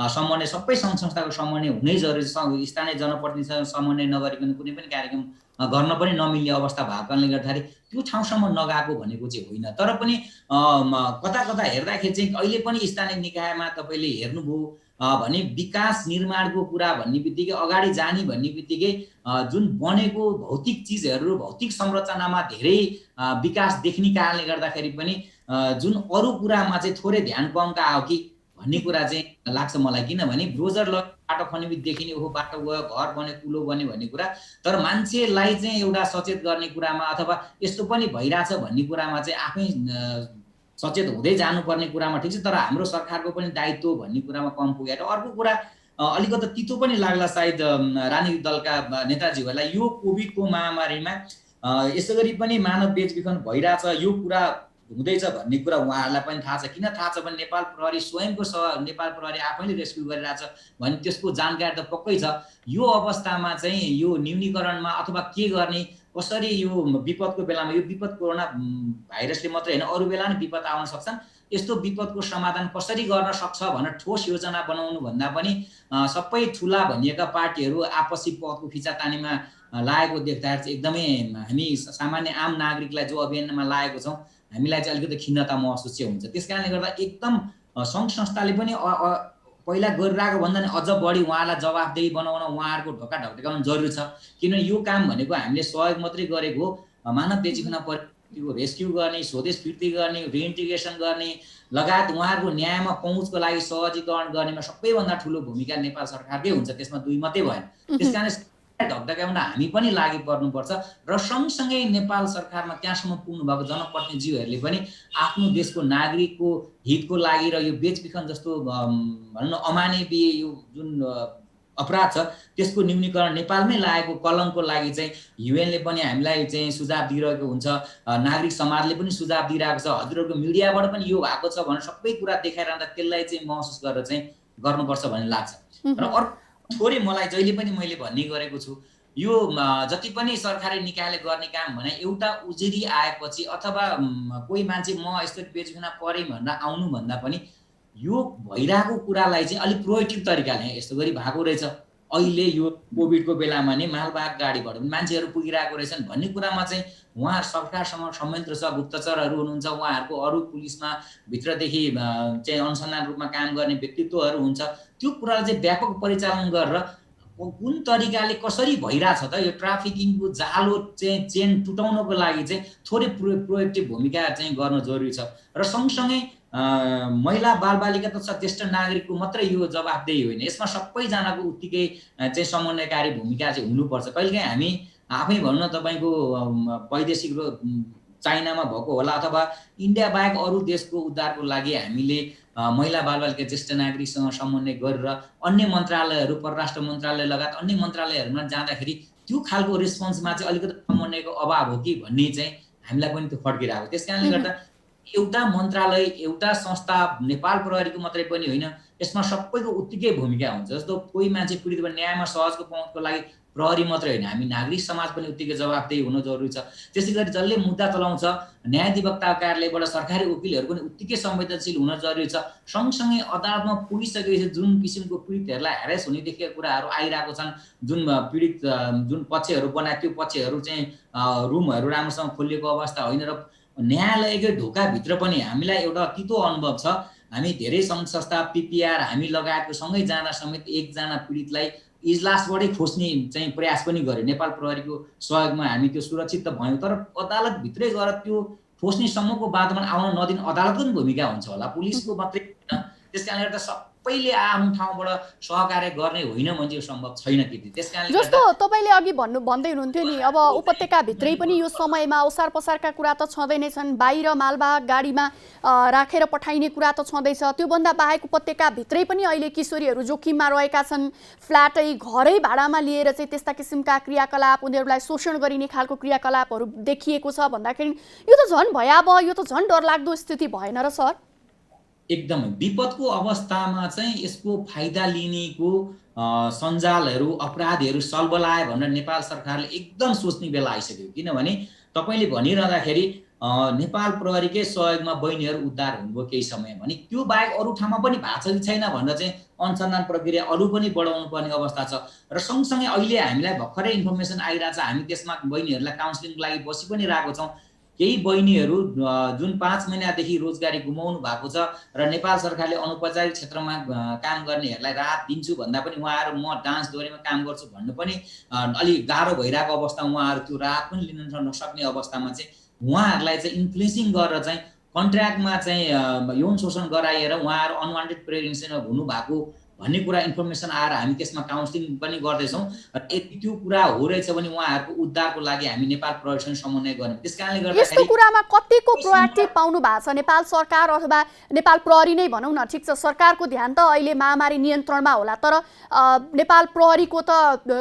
समन्वय सबै सङ्घ संस्थाको समन्वय हुनै जरुरी छ स्थानीय जनप्रतिनिधिसँग समन्वय नगरिकन कुनै पनि कार्यक्रम गर्न पनि नमिल्ने अवस्था भएको कारणले गर्दाखेरि त्यो ठाउँसम्म नगएको भनेको चाहिँ होइन तर पनि कता कता हेर्दाखेरि चाहिँ अहिले पनि स्थानीय निकायमा तपाईँले हेर्नुभयो भने विकास निर्माणको कुरा भन्ने बित्तिकै अगाडि जाने भन्ने बित्तिकै जुन बनेको भौतिक चिजहरू भौतिक संरचनामा धेरै विकास देख्ने कारणले गर्दाखेरि पनि जुन अरू कुरामा चाहिँ थोरै ध्यान कमका आयो कि भन्ने कुरा चाहिँ लाग्छ मलाई किनभने डोजर बाटो खनिदेखि ओहो बाटो गयो घर बन्यो कुलो बन्यो भन्ने कुरा तर मान्छेलाई चाहिँ एउटा सचेत गर्ने कुरामा अथवा यस्तो पनि भइरहेछ भन्ने कुरामा चाहिँ आफै सचेत हुँदै जानुपर्ने कुरामा ठिक छ तर हाम्रो सरकारको पनि दायित्व भन्ने कुरामा कम पुगेर अर्को कुरा अलिकति तितो पनि लाग्ला सायद राजनीतिक दलका नेताजीहरूलाई यो कोभिडको महामारीमा यसै गरी पनि मानव बेचबिखन भइरहेछ यो कुरा हुँदैछ भन्ने कुरा उहाँहरूलाई पनि थाहा छ किन थाहा छ भने नेपाल प्रहरी स्वयंको नेपाल प्रहरी आफैले रेस्क्यु गरिरहेछ भने त्यसको जानकारी त पक्कै छ यो अवस्थामा चाहिँ यो न्यूनीकरणमा अथवा के गर्ने कसरी यो विपदको बेलामा यो विपद कोरोना भाइरसले मात्रै होइन अरू बेला पनि विपद आउन सक्छन् यस्तो विपदको समाधान कसरी गर्न सक्छ भनेर ठोस योजना बनाउनु भन्दा पनि सबै ठुला भनिएका पार्टीहरू आपसी पदको खिचातानीमा लागेको देख्दाखेरि चाहिँ एकदमै हामी सामान्य आम नागरिकलाई जो अभियानमा लागेको छौँ हामीलाई चाहिँ अलिकति खिन्नता महसुस चाहिँ हुन्छ त्यसकारणले गर्दा एकदम सङ्घ संस्थाले पनि पहिला गरिरहेको भन्दा नि अझ बढी उहाँलाई जवाफदेही बनाउन उहाँहरूको ढोका ढकढकाउनु जरुरी छ किनभने यो काम भनेको हामीले सहयोग मात्रै गरेको मानव बेचबिखन परिस्थितिको रेस्क्यु गर्ने स्वदेश फिर्ती गर्ने रिइन्टिग्रेसन गर्ने लगायत उहाँहरूको न्यायमा पहुँचको लागि सहजीकरण गर्नेमा सबैभन्दा ठुलो भूमिका नेपाल सरकारकै हुन्छ त्यसमा दुई मात्रै भएन त्यसकारण ढकढकाउन हामी पनि लागि पर्नुपर्छ र सँगसँगै नेपाल सरकारमा त्यहाँसम्म पुग्नु भएको जनप्रतिनिधिहरूले पनि आफ्नो देशको नागरिकको हितको लागि र यो बेचबिखन जस्तो भनौँ न अमानवीय यो जुन अपराध छ त्यसको न्यूनीकरण नेपालमै लागेको कलमको लागि चाहिँ युएनले पनि हामीलाई चाहिँ सुझाव दिइरहेको हुन्छ नागरिक समाजले पनि सुझाव दिइरहेको छ हजुरहरूको मिडियाबाट पनि यो भएको छ भनेर सबै कुरा देखाइरहँदा त्यसलाई चाहिँ महसुस गरेर चाहिँ गर्नुपर्छ भन्ने लाग्छ र अर्को थोरै मलाई जहिले पनि मैले भन्ने गरेको छु यो जति पनि सरकारी निकायले गर्ने काम भने एउटा उजुरी आएपछि अथवा कोही मान्छे म यस्तो बेचबिखन परेँ भनेर आउनु भन्दा पनि यो भइरहेको कुरालाई चाहिँ अलिक प्रोएक्टिभ तरिकाले यस्तो गरी भएको रहेछ अहिले यो कोभिडको बेलामा नै मालवाहक गाडीबाट पनि मान्छेहरू पुगिरहेको रहेछन् भन्ने कुरामा चाहिँ उहाँ सरकारसँग संयन्त्र छ गुप्तचरहरू हुनुहुन्छ उहाँहरूको अरू पुलिसमा भित्रदेखि चाहिँ अनुसन्धान रूपमा काम गर्ने व्यक्तित्वहरू हुन्छ त्यो कुरालाई चाहिँ व्यापक परिचालन गरेर कुन तरिकाले कसरी भइरहेछ त यो ट्राफिकिङको जालो चाहिँ चेन टुटाउनको लागि चाहिँ थोरै प्रोएक्टिभ भूमिका चाहिँ गर्न जरुरी छ। र सँगसँगै महिला बालबालिका तथा ज्येष्ठ नागरिकको मात्रै यो जवाफदेही होइन, यसमा सबैजनाको उत्तिकै चाहिँ समन्वयकारी भूमिका चाहिँ हुनुपर्छ। कहिलेकाहीँ हामी आफै भनौँ न तपाईँको वैदेशिक चाइनामा भएको होला अथवा इन्डिया बाहेक अरू देशको उद्धारको लागि हामीले महिला बालबालिका ज्येष्ठ नागरिकसँग समन्वय गरेर अन्य मन्त्रालयहरू, परराष्ट्र मन्त्रालय लगायत अन्य मन्त्रालयहरूमा जाँदाखेरि त्यो खालको रेस्पोन्समा चाहिँ अलिकति समन्वयको अभाव हो कि भन्ने चाहिँ हामीलाई पनि त्यो खड्किरहेको। त्यस कारणले गर्दा एउटा मन्त्रालय, एउटा संस्था नेपाल प्रहरीको मात्रै पनि होइन, यसमा सबैको उत्तिकै भूमिका हुन्छ। जस्तो कोही मान्छे पीडित भयो, न्यायमा सहजको पहुँचको लागि प्रहरी मात्रै होइन, हामी नागरिक समाज पनि उत्तिकै जवाफदेही हुन जरुरी छ। त्यसै गरी जसले मुद्दा चलाउँछ न्याय अधिवक्ता कार्यालयबाट सरकारी वकिलहरू पनि उत्तिकै संवेदनशील हुन जरुरी छ। सँगसँगै अदालतमा पुगिसकेपछि जुन किसिमको पीडितहरूलाई ह्यारेस हुनेदेखिका कुराहरू आइरहेको छन्, जुन पीडित जुन पक्षहरू बनाए त्यो पक्षहरू चाहिँ रुमहरू राम्रोसँग खोलिएको अवस्था होइन र न्यायालयकै ढोकाभित्र पनि हामीलाई एउटा तितो अनुभव छ। हामी धेरै सङ्घ संस्था, पिपिआर हामी लगायतको सँगै जाँदा समेत एकजना पीडितलाई इजलासबाटै खोज्ने चाहिँ प्रयास पनि गर्यो। नेपाल प्रहरीको सहयोगमा हामी त्यो सुरक्षित त भयौँ, तर अदालतभित्रै गएर त्यो खोज्ने सम्मको बादमा आउन नदिने अदालतको पनि भूमिका हुन्छ होला, पुलिसको मात्रै होइन। त्यस कारणले गर्दा सबैले आफ्नो ठाउँबाट सहकार्य गर्ने होइन भने यो सम्भव छैन कि। त्यस कारणले जस्तो तपाईँले अघि भन्दै हुनुहुन्थ्यो नि, अब उपत्यकाभित्रै पनि यो समयमा ओसार पसारका कुरा त छँदै नै छन्, बाहिर मालवाहक गाडीमा राखेर पठाइने कुरा त छँदैछ। त्योभन्दा बाहेक उपत्यकाभित्रै पनि अहिले किशोरीहरू जोखिममा रहेका छन्। फ्ल्याटै घरै भाडामा लिएर चाहिँ त्यस्ता किसिमका क्रियाकलाप, उनीहरूलाई शोषण गरिने खालको क्रियाकलापहरू देखिएको छ भन्दाखेरि यो त झन् भयावह, यो त झन् डरलाग्दो स्थिति भएन र सर? एकदमै विपदको अवस्थामा चाहिँ यसको फाइदा लिनेको सञ्जालहरू, अपराधीहरू सल्बलाए भनेर नेपाल सरकारले एकदम सोच्ने बेला आइसक्यो। किनभने तपाईँले भनिरहँदाखेरि नेपाल प्रहरीकै सहयोगमा बहिनीहरू उद्धार हुनुभयो केही समय भने, त्यो बाहेक अरू ठाउँमा पनि भएको छ कि छैन भनेर चाहिँ अनुसन्धान प्रक्रिया अरू पनि बढाउनु पर्ने अवस्था छ। र सँगसँगै अहिले हामीलाई भर्खरै इन्फर्मेसन आइरहेछ, हामी त्यसमा बहिनीहरूलाई काउन्सिलिङको लागि बसी पनि रहेको छौँ। केही बहिनीहरू जुन 5 महिनादेखि रोजगारी गुमाउनु भएको छ र नेपाल सरकारले अनौपचारिक क्षेत्रमा काम गर्नेहरूलाई राहत दिन्छु भन्दा पनि उहाँहरू म डान्स डोरीमा काम गर्छु भन्नु पनि अलि गाह्रो भइरहेको अवस्था, उहाँहरू त्यो राहत पनि लिन नसक्ने अवस्थामा चाहिँ उहाँहरूलाई चाहिँ इन्फ्लुएन्सिङ गरेर चाहिँ कन्ट्र्याक्टमा चाहिँ यौन शोषण गराएर उहाँहरू अनवान्टेड प्रेग्नेन्सीमा हुनुभएको भन्ने कुरा इन्फर्मेसन आएर हामी त्यसमा काउन्सिलिङ पनि गर्दैछौँ। र यदि त्यो कुरा हो रहेछ भने उहाँहरूको उद्धारको लागि हामी नेपाल प्रहरीसँग समन्वय गर्ने। त्यस कारणले गर्दा यस्तो कुरामा कतिको प्रोएक्टिभ पाउनु भएको छ नेपाल सरकार अथवा नेपाल प्रहरी नै भनौँ न? ठिक छ, सरकारको ध्यान त अहिले महामारी नियन्त्रणमा होला, तर नेपाल प्रहरीको त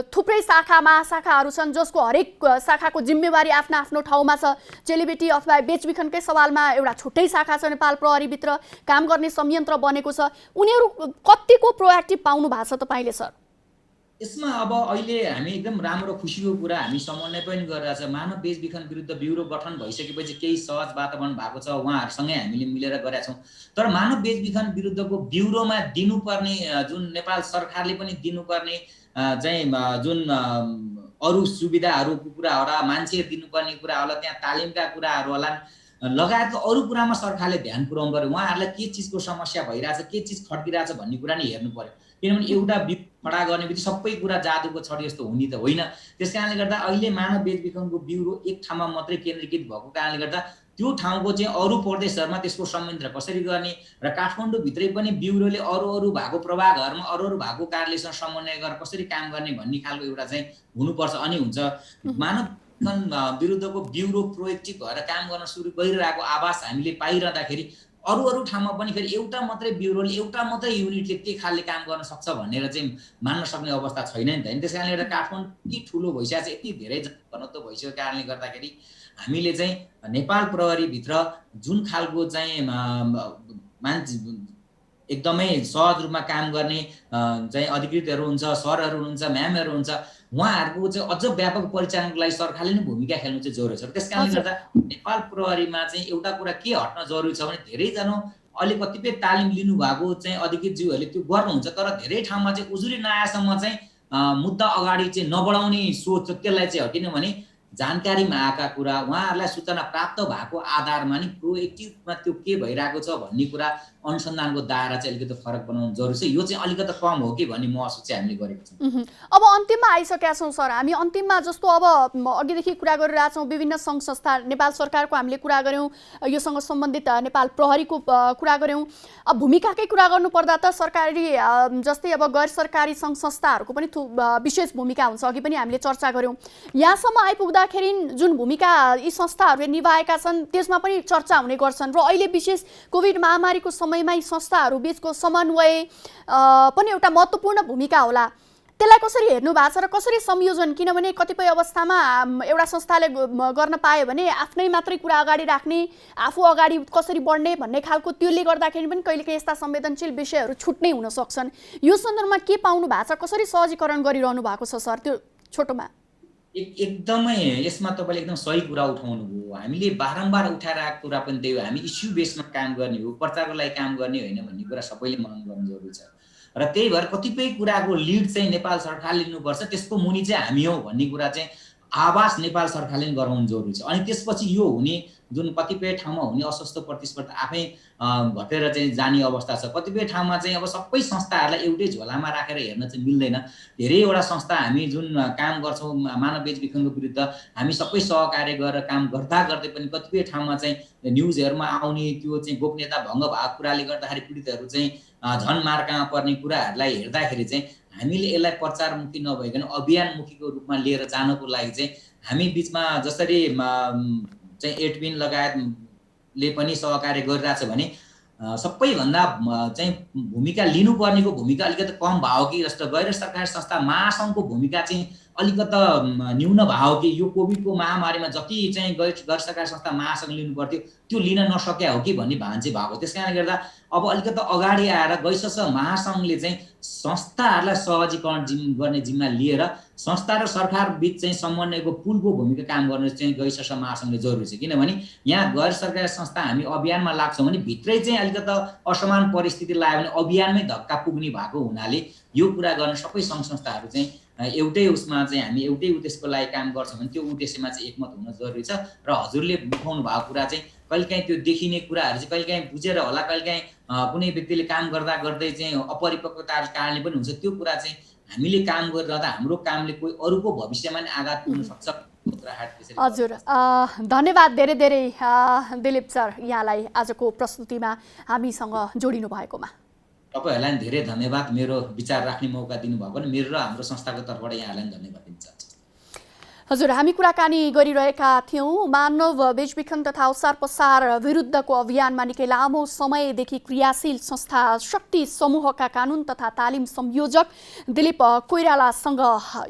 थुप्रै शाखा महाशाखाहरू छन्, जसको हरेक शाखाको जिम्मेवारी आफ्नो आफ्नो ठाउँमा छ। चेलीबेटी अथवा बेचबिखनकै सवालमा एउटा छुट्टै शाखा छ नेपाल प्रहरीभित्र, काम गर्ने संयन्त्र बनेको छ। उनीहरू कतिको प्रोएक्टिभ पाउनु भएको छ तपाईँले सर? यसमा अब अहिले हामी एकदम राम्रो खुसीको कुरा हामी समन्वय पनि गरिरहेछ। मानव बेचबिखन विरुद्ध ब्युरो गठन भइसकेपछि केही सहज वातावरण भएको छ, उहाँहरूसँगै हामीले मिलेर गरेका छौँ। तर मानव बेचबिखन विरुद्धको ब्युरोमा दिनुपर्ने जुन नेपाल सरकारले पनि दिनुपर्ने चाहिँ जुन अरू सुविधाहरूको कुरा होला, मान्छे दिनुपर्ने कुरा होला, त्यहाँ तालिमका कुराहरू होला लगायतको अरू कुरामा सरकारले ध्यान पुर्याउनु पर्यो। उहाँहरूलाई के चिजको समस्या भइरहेछ, के चिज खड्किरहेछ भन्ने कुरा नि हेर्नु पर्यो। किनभने एउटा खडा गर्ने बित्तिकै सबै कुरा जादुको छडी जस्तो हुने त होइन। त्यस कारणले गर्दा अहिले मानव बेचबिखनको ब्युरो एक ठाउँमा मात्रै केन्द्रीकृत भएको कारणले गर्दा त्यो ठाउँको चाहिँ अरू प्रदेशहरूमा त्यसको संयन्त्र कसरी गर्ने र काठमाडौँभित्रै पनि ब्युरोले अरू भएको प्रभागहरूमा अरू भएको कार्यालयसँग समन्वय गरेर कसरी काम गर्ने भन्ने खालको एउटा चाहिँ हुनुपर्छ। अनि हुन्छ मानव विरुद्धको ब्युरो प्रोएक्टिभ भएर काम गर्न सुरु गरिरहेको आभास हामीले पाइरहँदाखेरि अरू ठाउँमा पनि फेरि एउटा मात्रै ब्युरोले, एउटा मात्रै युनिटले त्यो खालले काम गर्न सक्छ भनेर चाहिँ मान्न सक्ने अवस्था छैन नि त। त्यस कारणले गर्दा काठमाडौँ यति ठुलो भइसकेको छ, यति धेरै घनत्व भइसकेको कारणले गर्दाखेरि हामीले चाहिँ नेपाल प्रहरीभित्र जुन खालको चाहिँ मान्छे एकदमै सहज रूपमा काम गर्ने चाहिँ अधिकृतहरू हुन्छ, सरहरू हुनुहुन्छ, म्यामहरू हुन्छ, उहाँहरूको चाहिँ अझ व्यापक परिचालनको लागि सरकारले नै भूमिका खेल्नु चाहिँ जरुरी छ। त्यस कारणले गर्दा नेपाल प्रहरीमा चाहिँ एउटा कुरा के हट्न जरुरी छ भने धेरैजना अहिले कतिपय तालिम लिनुभएको चाहिँ अधिकृतज्यूहरूले त्यो गर्नुहुन्छ, तर धेरै ठाउँमा चाहिँ उजुरी नआएसम्म चाहिँ मुद्दा अगाडि चाहिँ नबढाउने सोच त्यसलाई चाहिँ हो। किनभने जानकारीमा आएका कुरा, उहाँहरूलाई सूचना प्राप्त भएको आधारमा नि प्रोएक्टिभमा त्यो के भइरहेको छ भन्ने कुरा अनुसन्धानको दायरा चाहिँ अलिकति फरक बनाउनु जरुरी छ। यो चाहिँ अलिकति कम हो कि भन्ने महसुस चाहिँ हामीले गरेको छौँ। अब अन्तिममा आइसकेका छौँ सर। हामी अन्तिममा जस्तो अब अघिदेखि कुरा गरिरहेछौँ विभिन्न सङ्घ संस्था, नेपाल सरकारको हामीले कुरा गऱ्यौँ, योसँग सम्बन्धित नेपाल प्रहरीको कुरा गऱ्यौँ। अब भूमिकाकै कुरा गर्नुपर्दा त सरकारी जस्तै अब गैर सरकारी सङ्घ संस्थाहरूको पनि विशेष भूमिका हुन्छ। अघि पनि हामीले चर्चा गऱ्यौँ। यहाँसम्म आइपुग्दाखेरि जुन भूमिका यी संस्थाहरूले निभाएका छन् त्यसमा पनि चर्चा हुने गर्छन् र अहिले विशेष कोभिड महामारीको समयमा यी संस्थाहरू बीचको समन्वय पनि एउटा महत्त्वपूर्ण भूमिका होला। त्यसलाई कसरी हेर्नु भएको छ र कसरी संयोजन? किनभने कतिपय अवस्थामा एउटा संस्थाले गर्न पायो भने आफ्नै मात्रै कुरा अगाडि राख्ने, आफू अगाडि कसरी बढ्ने भन्ने खालको, त्यसले गर्दाखेरि पनि कहिलेकाहीँ यस्ता संवेदनशील विषयहरू छुट्नै हुन सक्छन्। यो सन्दर्भमा के पाउनु भएको छ, कसरी सहजीकरण गरिरहनु भएको छ सर त्यो छोटोमा? एकदमै यसमा तपाईँले एकदम सही कुरा उठाउनु भयो। हामीले बारम्बार उठाएर आएको कुरा पनि त्यही हो, हामी इस्यु बेसमा काम गर्ने हो, प्रचारको लागि काम गर्ने होइन भन्ने कुरा सबैले मनन गर्नु जरुरी छ। र त्यही भएर कतिपय कुराको लिड चाहिँ नेपाल सरकारले लिनुपर्छ, त्यसको मुनि चाहिँ हामी हौ भन्ने कुरा चाहिँ आवाज नेपाल सरकारले पनि गराउनु जरुरी छ। अनि त्यसपछि यो हुने जुन कतिपय ठाउँमा हुने अस्वस्थ प्रतिस्पर्धा आफै घटेर चाहिँ जाने अवस्था छ। कतिपय ठाउँमा चाहिँ अब सबै संस्थाहरूलाई एउटै झोलामा राखेर हेर्न चाहिँ मिल्दैन। धेरैवटा संस्था हामी जुन काम गर्छौँ मानव बेचबिखनको विरुद्ध, हामी सबै सहकार्य गरेर काम गर्दा गर्दै पनि कतिपय ठाउँमा चाहिँ न्युजहरूमा आउने त्यो चाहिँ गोपनीयता भङ्ग भएको कुराले गर्दाखेरि पीडितहरू चाहिँ झन् मार्कामा पर्ने कुराहरूलाई हेर्दाखेरि चाहिँ हामीले यसलाई प्रचारमुखी नभइकन अभियानमुखीको रूपमा लिएर जानको लागि चाहिँ हामी बिचमा जसरी चाहिँ एडमिन लगायतले पनि सहकार्य गरिरहेछ भने सबैभन्दा चाहिँ भूमिका लिनुपर्नेको भूमिका अलिकति कम भयो कि जस्तो गैर सरकारी संस्था महासङ्घको भूमिका चाहिँ अलिकति न्यून भयो कि यो कोभिडको महामारीमा जति चाहिँ गैर सरकारी संस्था महासङ्घ लिनु पर्थ्यो त्यो लिन नसक्या हो कि भन्ने भान चाहिँ भएको। त्यस कारणले गर्दा अब अलिकति अगाडि आएर गैर महासङ्घले चाहिँ संस्थाहरूलाई सहजीकरण गर्ने जिम्मा लिएर संस्था र सरकार बीच चाहिँ समन्वयको पुलको भूमिका काम गर्न चाहिँ गैर महासङ्घले जरुरी छ। किनभने यहाँ गैर सरकारी संस्था हामी अभियानमा लाग्छौँ भने भित्रै चाहिँ अलिकति असमान परिस्थिति लाग्यो भने अभियानमै धक्का पुग्ने भएको हुनाले यो कुरा गर्न सबै सङ्घ संस्थाहरू चाहिँ एउटै उसमा चाहिँ हामी एउटै उद्देश्यको लागि काम गर्छौँ भने त्यो उद्देश्यमा चाहिँ एकमत हुन जरुरी छ। र हजुरले उठाउनु भएको कुरा चाहिँ कहिलेकाहीँ त्यो देखिने कुराहरू चाहिँ कहिलेकाहीँ बुझेर होला, कहिलेकाहीँ कुनै व्यक्तिले काम गर्दा गर्दै चाहिँ अपरिपक्वताको कारणले पनि हुन्छ। त्यो कुरा चाहिँ हामीले काम गरिरहँदा हाम्रो कामले कोही अरूको भविष्यमा नि आघात पुग्न सक्छ। हजुर, धन्यवाद धेरै धेरै दिलीप सर यहाँलाई आजको प्रस्तुतिमा हामीसँग जोडिनु भएकोमा। तपाईहरुलाई धेरै धन्यवाद मेरो विचार राख्ने मौका दिनुभएको नि मेरो र हाम्रो संस्थाको तर्फबाट यहाँलाई धन्यवाद दिन चाहन्छु। हजुर, हामी कुराकानी गरिरहेका थियौं मानव बेचबिखन तथा ओसार पसार विरुद्धको अभियानमा निकै लामो समयदेखि क्रियाशील संस्था शक्ति समूहका कानुन तथा तालिम संयोजक दिलीप कोइरालासँग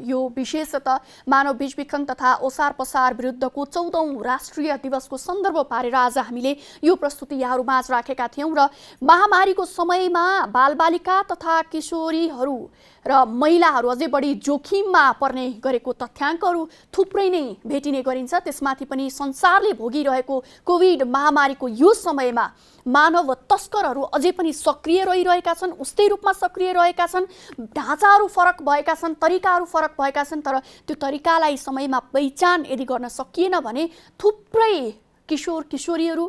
यो विशेषतः मानव बेचबिखन तथा ओसार पसार विरुद्धको 14औं राष्ट्रिय दिवसको सन्दर्भ पारेर आज हामीले यो प्रस्तुति यहाँहरुमाझ राखेका थियौं र महामारीको समयमा बालबालिका तथा किशोरीहरू र महिलाहरू अझै बढी जोखिममा पर्ने गरेको तथ्याङ्कहरू थुप्रै नै भेटिने गरिन्छ। त्यसमाथि पनि संसारले भोगिरहेको कोभिड महामारीको यो समयमा मानव तस्करहरू अझै पनि सक्रिय रहिरहेका छन्, उस्तै रूपमा सक्रिय रहेका छन्। ढाँचाहरू फरक भएका छन्, तरिकाहरू फरक भएका छन्, तर त्यो तरिकालाई समयमा पहिचान यदि गर्न सकिएन भने थुप्रै किशोर किशोरीहरू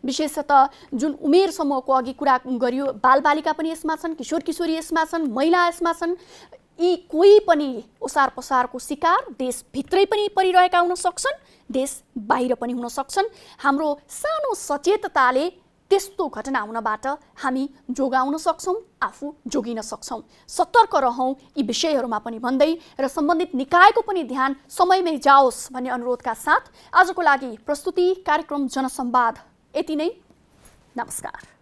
विशेषतः जुन उमेर समूहको अघि कुरा गरियो बालबालिका पनि यसमा छन्, किशोर किशोरी यसमा छन्, महिला यसमा छन्। यी कोही पनि ओसार पसारको शिकार देशभित्रै पनि परिरहेका हुन सक्छन्, देश बाहिर पनि हुन सक्छन्। हाम्रो सानो सचेतताले त्यस्तो घटना हुनबाट हामी जोगाउन सक्छौं, आफू जोगिन सक्छौं। सतर्क रहौं यी विषयहरूमा पनि भन्दै र सम्बन्धित निकायको पनि ध्यान समयमै जाओस् भन्ने अनुरोधका साथ आजको लागि प्रस्तुति कार्यक्रम जनसंवाद यति नै। नमस्कार।